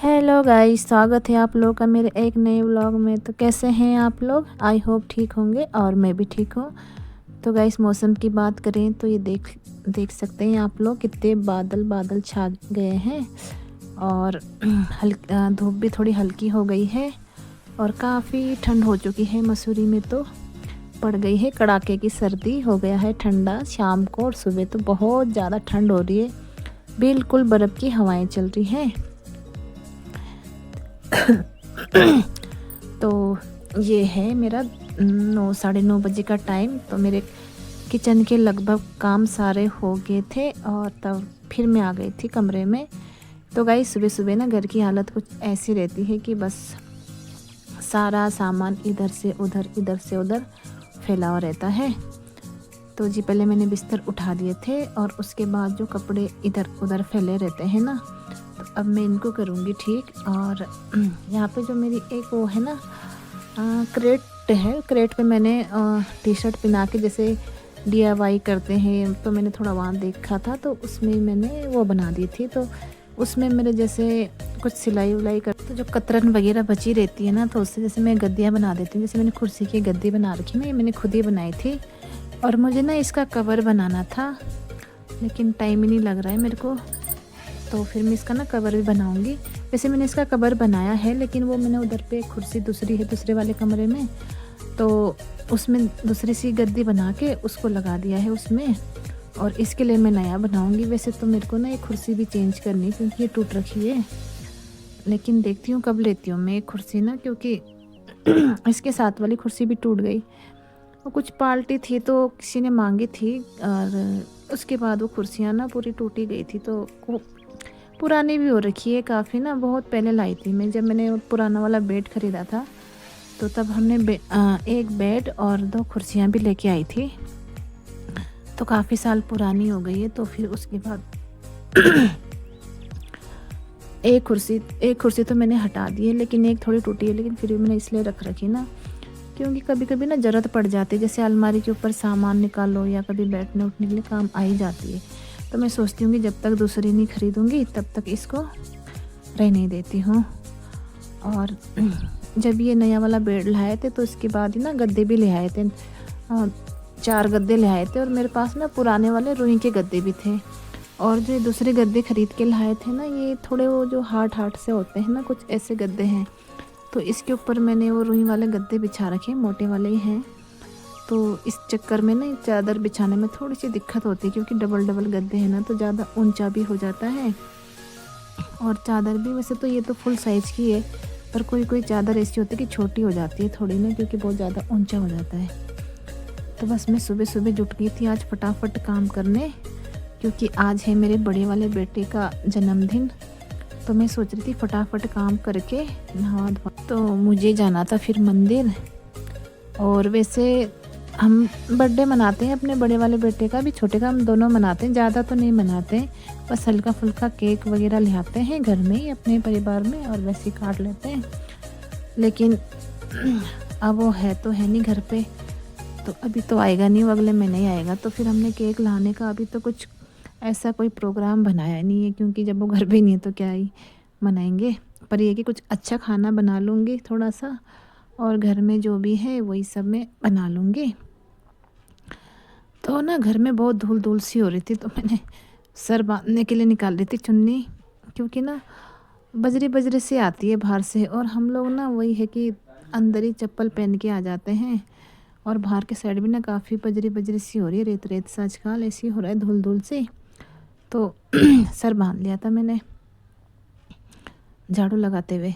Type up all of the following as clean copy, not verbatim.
Hello guys, स्वागत है आप लोगों का मेरे एक नए व्लॉग में। तो कैसे हैं आप लोग? आई होप ठीक होंगे और मैं भी ठीक हूँ। तो गाइस, मौसम की बात करें तो ये देख सकते हैं आप लोग कितने बादल बादल छा गए हैं और धूप भी थोड़ी हल्की हो गई है और काफ़ी ठंड हो चुकी है। मसूरी में तो पड़ गई है कड़ाके की सर्दी, हो गया है ठंडा शाम को और सुबह तो बहुत ज़्यादा ठंड हो रही है, बिल्कुल बर्फ़ की हवाएं चल रही हैं। तो ये है मेरा 9 साढ़े 9 बजे का टाइम। तो मेरे किचन के लगभग काम सारे हो गए थे और तब फिर मैं आ गई थी कमरे में। तो गाइस, सुबह सुबह ना घर की हालत कुछ ऐसी रहती है कि बस सारा सामान इधर से उधर फैला हुआ रहता है। तो जी पहले मैंने बिस्तर उठा दिए थे और उसके बाद जो कपड़े इधर उधर फैले रहते हैं ना, तो अब मैं इनको करूँगी ठीक। और यहाँ पे जो मेरी एक वो है ना क्रेट है, क्रेट पे मैंने टी शर्ट पहना के जैसे DIY करते हैं, तो मैंने थोड़ा वहाँ देखा था तो उसमें मैंने वो बना दी थी। तो उसमें मेरे जैसे कुछ सिलाई उलाई कर, तो जो कतरन वगैरह बची रहती है ना, तो उससे जैसे मैं गद्दियाँ बना देती हूँ। जैसे मैंने कुर्सी की गद्दी बना रखी ना, ये मैंने खुद ही बनाई थी। और मुझे ना इसका कवर बनाना था लेकिन टाइम ही नहीं लग रहा है मेरे को, तो फिर मैं इसका ना कवर भी बनाऊंगी। वैसे मैंने इसका कवर बनाया है लेकिन वो मैंने उधर पे कुर्सी दूसरी है दूसरे वाले कमरे में, तो उसमें दूसरी सी गद्दी बना के उसको लगा दिया है उसमें, और इसके लिए मैं नया बनाऊंगी। वैसे तो मेरे को ना ये कुर्सी भी चेंज करनी है क्योंकि ये टूट रखी है, लेकिन देखती हूँ कब लेती हूँ मैं एक कुर्सी ना, क्योंकि इसके साथ वाली कुर्सी भी टूट गई। वो कुछ पार्टी थी तो किसी ने मांगी थी और उसके बाद वो कुर्सियाँ ना पूरी टूटी गई थी। तो वो पुरानी भी हो रखी है काफ़ी ना, बहुत पहले लाई थी मैं, जब मैंने वो पुराना वाला बेड ख़रीदा था तो तब हमने एक बेड और 2 कुर्सियाँ भी लेके आई थी। तो काफ़ी साल पुरानी हो गई है। तो फिर उसके बाद एक कुर्सी तो मैंने हटा दी है, लेकिन एक थोड़ी टूटी है, लेकिन फिर भी मैंने इसलिए रख रखी ना क्योंकि कभी कभी ना ज़रूरत पड़ जाती है। जैसे अलमारी के ऊपर सामान निकालो या कभी बैठने उठने के लिए काम आ ही जाती है। तो मैं सोचती हूँ कि जब तक दूसरी नहीं खरीदूँगी तब तक इसको रहने देती हूँ। और जब ये नया वाला बेड लाए थे तो उसके बाद ही ना गद्दे भी ले आए थे, 4 गद्दे ले आए थे। और मेरे पास ना पुराने वाले रुई के गद्दे भी थे, और जो दूसरे गद्दे खरीद के लाए थे ना, ये थोड़े वो जो हार्ड से होते हैं ना, कुछ ऐसे गद्दे हैं। तो इसके ऊपर मैंने वो रुई वाले गद्दे बिछा रखे, मोटे वाले ही हैं। तो इस चक्कर में ना चादर बिछाने में थोड़ी सी दिक्कत होती है क्योंकि डबल डबल गद्दे हैं ना, तो ज़्यादा ऊंचा भी हो जाता है। और चादर भी वैसे तो ये तो फुल साइज़ की है, पर कोई कोई चादर ऐसी होती है कि छोटी हो जाती है थोड़ी ना, क्योंकि बहुत ज़्यादा ऊंचा हो जाता है। तो बस मैं सुबह सुबह जुट गई थी आज फटाफट काम करने, क्योंकि आज है मेरे बड़े वाले बेटे का जन्मदिन। तो मैं सोच रही थी फटाफट काम करके नहा धोआ, तो मुझे जाना था फिर मंदिर। और वैसे हम बर्थडे मनाते हैं अपने बड़े वाले बेटे का भी, छोटे का हम दोनों मनाते हैं, ज़्यादा तो नहीं मनाते हैं, बस हल्का फुल्का केक वगैरह ले आते हैं घर में ही अपने परिवार में और वैसे ही काट लेते हैं। लेकिन अब वो है तो है नहीं घर पे, तो अभी तो आएगा नहीं, वो अगले महीने ही आएगा। तो फिर हमने केक लाने का अभी तो कुछ ऐसा कोई प्रोग्राम बनाया नहीं है, क्योंकि जब वो घर पे नहीं है तो क्या ही मनाएंगे। पर ये कि कुछ अच्छा खाना बना लूँगी थोड़ा सा, और घर में जो भी है वही सब मैं बना लूँगी। तो ना घर में बहुत धूल धूल सी हो रही थी, तो मैंने सर बांधने के लिए निकाल रही थी चुन्नी, क्योंकि ना बजरी बजरी से आती है बाहर से, और हम लोग ना वही है कि अंदर ही चप्पल पहन के आ जाते हैं, और बाहर के साइड भी ना काफ़ी बजरी बजरी सी हो रही है, रेत रेत सा आजकल ऐसी हो रहा है धूल धूल से। तो सर बांध लिया था मैंने झाड़ू लगाते हुए।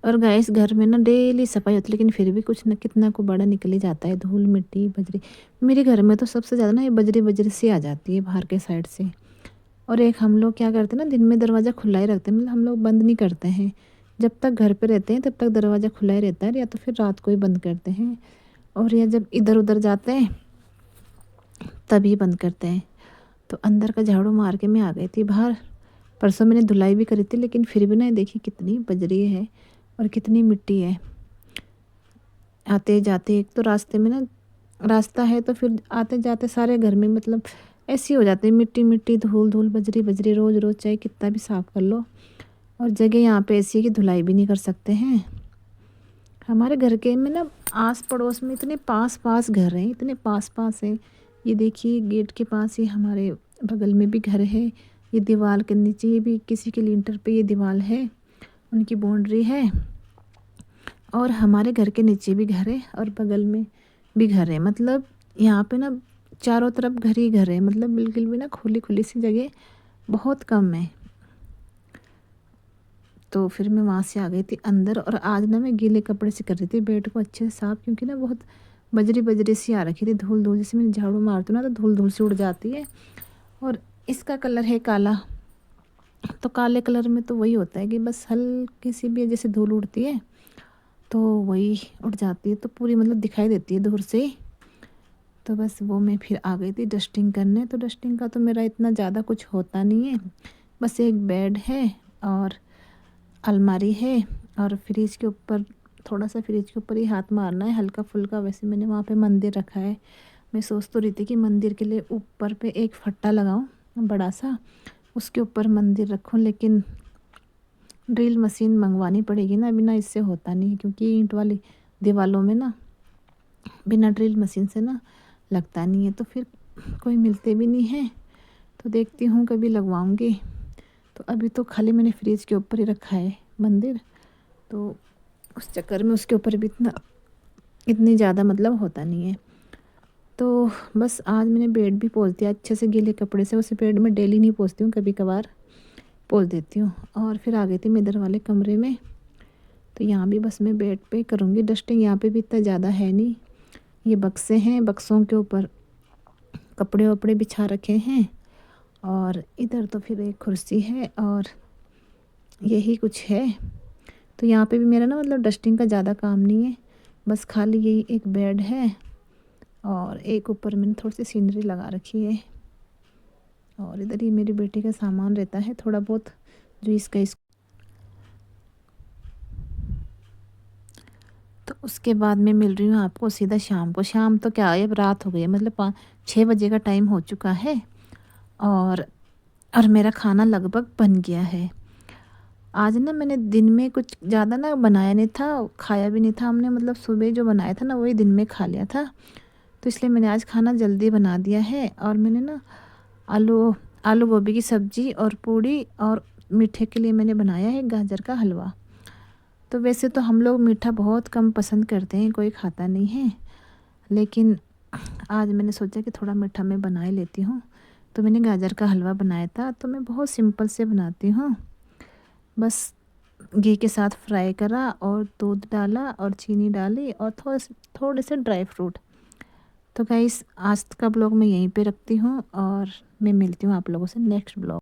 और गाइस, घर में ना डेली सफाई होती है, लेकिन फिर भी कुछ ना कितना को बड़ा निकल ही जाता है, धूल मिट्टी बजरी। मेरे घर में तो सबसे ज़्यादा ना ये बजरी बजरी सी आ जाती है बाहर के साइड से। और एक हम लोग क्या करते हैं ना, दिन में दरवाज़ा खुला ही रखते हैं, मतलब हम लोग बंद नहीं करते हैं। जब तक घर पे रहते हैं तब तक दरवाज़ा खुला ही रहता है, या तो फिर रात को ही बंद करते हैं, और या जब इधर उधर जाते हैं तभी बंद करते हैं। तो अंदर का झाड़ू मार के मैं आ गई थी बाहर। परसों मैंने धुलाई भी करी थी, लेकिन फिर भी ना देखिए कितनी बजरी है। और कितनी मिट्टी है। आते जाते एक तो रास्ते में ना, रास्ता है तो फिर आते जाते सारे घर में मतलब ऐसी हो जाती है, मिट्टी मिट्टी, धूल धूल, बजरी बजरी, रोज़ रोज़ चाहे कितना भी साफ़ कर लो। और जगह यहाँ पे ऐसी है कि धुलाई भी नहीं कर सकते हैं। हमारे घर के में ना आस पड़ोस में इतने पास पास घर हैं, इतने पास पास हैं। ये देखिए गेट के पास ही हमारे बगल में भी घर है, ये दीवार के नीचे ये भी किसी के लिंटर पे ये दीवार है, उनकी बाउंड्री है। और हमारे घर के नीचे भी घर है और बगल में भी घर है। मतलब यहाँ पे ना चारों तरफ घर ही घर है, मतलब बिल्कुल भी ना खुली खुली सी जगह बहुत कम है। तो फिर मैं वहाँ से आ गई थी अंदर, और आज ना मैं गीले कपड़े से कर रही थी बेड को अच्छे से साफ़, क्योंकि ना बहुत बजरी बजरी सी आ रखी थी, धूल धूल, जैसे मैं झाड़ू मारती हूँ ना तो धूल धूल सी उड़ जाती है। और इसका कलर है काला, तो काले कलर में तो वही होता है कि बस हल्की सी भी जैसे धूल उड़ती है तो वही उड़ जाती है, तो पूरी मतलब दिखाई देती है दूर से ही। तो बस वो मैं फिर आ गई थी डस्टिंग करने। तो डस्टिंग का तो मेरा इतना ज़्यादा कुछ होता नहीं है, बस एक बेड है और अलमारी है, और फ्रिज के ऊपर थोड़ा सा, फ्रिज के ऊपर ही हाथ मारना है हल्का फुल्का। वैसे मैंने वहाँ पे मंदिर रखा है, मैं सोच तो रही थी कि मंदिर के लिए ऊपर पे एक फट्टा लगाऊं बड़ा सा, उसके ऊपर मंदिर रखूं, लेकिन ड्रिल मशीन मंगवानी पड़ेगी ना, बिना इससे होता नहीं है, क्योंकि ईंट वाली दीवारों में ना बिना ड्रिल मशीन से ना लगता नहीं है, तो फिर कोई मिलते भी नहीं है। तो देखती हूँ कभी लगवाऊंगी। तो अभी तो खाली मैंने फ्रिज के ऊपर ही रखा है मंदिर, तो उस चक्कर में उसके ऊपर भी इतनी ज़्यादा मतलब होता नहीं है। तो बस आज मैंने बेड भी पोंछ दिया अच्छे से गीले कपड़े से। उसे बेड में डेली नहीं पोंछती हूँ, कभी कभार पोंछ देती हूँ। और फिर आ गई थी मैं इधर वाले कमरे में, तो यहाँ भी बस मैं बेड पे करूँगी डस्टिंग। यहाँ पे भी इतना ज़्यादा है नहीं, ये बक्से हैं, बक्सों के ऊपर कपड़े वपड़े बिछा रखे हैं, और इधर तो फिर एक कुर्सी है और यही कुछ है। तो यहाँ पे भी मेरा ना मतलब डस्टिंग का ज़्यादा काम नहीं है, बस खाली यही एक बेड है और एक ऊपर मैंने थोड़ी सी सीनरी लगा रखी है। और इधर ही मेरी बेटी का सामान रहता है थोड़ा बहुत, जो इसका तो उसके बाद मैं मिल रही हूँ आपको सीधा शाम को। शाम तो क्या है, अब रात हो गई है, मतलब 5-6 बजे का टाइम हो चुका है, और मेरा खाना लगभग बन गया है। आज ना मैंने दिन में कुछ ज़्यादा ना बनाया नहीं था, खाया भी नहीं था हमने, मतलब सुबह जो बनाया था ना वही दिन में खा लिया था, तो इसलिए मैंने आज खाना जल्दी बना दिया है। और मैंने ना आलू गोभी की सब्ज़ी और पूड़ी, और मीठे के लिए मैंने बनाया है गाजर का हलवा। तो वैसे तो हम लोग मीठा बहुत कम पसंद करते हैं, कोई खाता नहीं है, लेकिन आज मैंने सोचा कि थोड़ा मीठा मैं बना ही लेती हूँ। तो मैंने गाजर का हलवा बनाया था, तो मैं बहुत सिंपल से बनाती हूँ, बस घी के साथ फ्राई करा और दूध डाला और चीनी डाली और थोड़े से ड्राई फ्रूट। तो गाइस आज का ब्लॉग मैं यहीं पे रखती हूँ, और मैं मिलती हूँ आप लोगों से नेक्स्ट ब्लॉग।